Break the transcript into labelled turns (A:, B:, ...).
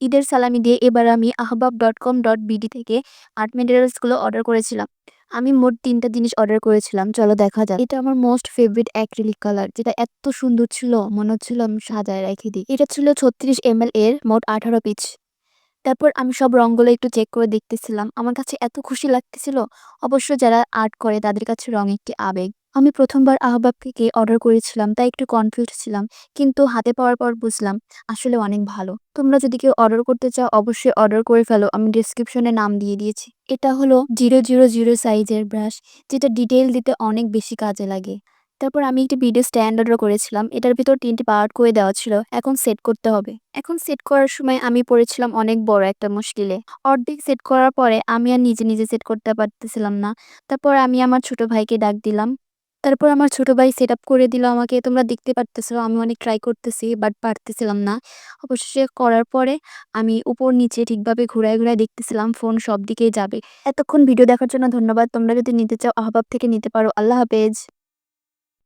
A: ঈদের সালামি দিয়ে এবার আমি ahbab.com.bd থেকে আর্ট ম্যাটেরিয়ালসগুলো অর্ডার করেছিলাম। আমি মোট ৩ টা জিনিস অর্ডার করেছিলাম। চলো দেখা যাক। এটা আমার মোস্ট ফেভারিট অ্যাক্রিলিক কালার, যেটা এত সুন্দর ছিল, মনে হচ্ছিল আমি সাজায় রেখে দিই। এটা ছিল 36 ml এর, মোট 18 পিস। তারপর আমি সব রংগুলো একটু চেক করে দেখতেছিলাম। আমার কাছে এত খুশি লাগতেছিল। অবশ্য যারা আর্ট করে তাদের কাছে রং একটি আবেগ। আমি ১ম বার আহবাব থেকে অর্ডার করেছিলাম, তাই একটু কনফিউজড ছিলাম। কিন্তু হাতে পাওয়ার পর বুঝলাম আসলে অনেক ভালো। তোমরা যদি কেউ অর্ডার করতে চাও অবশ্যই অর্ডার করে ফেলো। আমি ডেসক্রিপশনে নাম দিয়ে দিয়েছি। এটা হলো 000 সাইজের ব্রাশ, যেটা ডিটেইল দিতে অনেক বেশি কাজে লাগে। তারপর আমি একটি ভিডিও স্ট্যান্ড অর্ডার করেছিলাম। এটার ভিতর ৩টি পার্ট করে দেওয়া ছিল। এখন সেট করতে হবে। এখন সেট করার সময় আমি পড়েছিলাম অনেক বড় একটা মুশকিলে। অর্ধেক সেট করার পরে আমি আর নিজে সেট করতে পারতেছিলাম না। তারপর আমি আমার ছোট ভাইকে ডাক দিলাম। তারপর আমার ছোট ভাই সেটআপ করে দিল আমাকে। তোমরা দেখতে পারতেছো আমি অনেক ট্রাই করতেছি, বাট পারতেছিলাম না। অবশেষে করার পরে আমি উপর নিচে ঠিকভাবে ঘুরায় দেখতেছিলাম, ফোন সব দিকেই যাবে। এতক্ষণ ভিডিও দেখার জন্য ধন্যবাদ। তোমরা যদি নিতে চাও আহবাব থেকে নিতে পারো। আল্লাহ হাফেজ।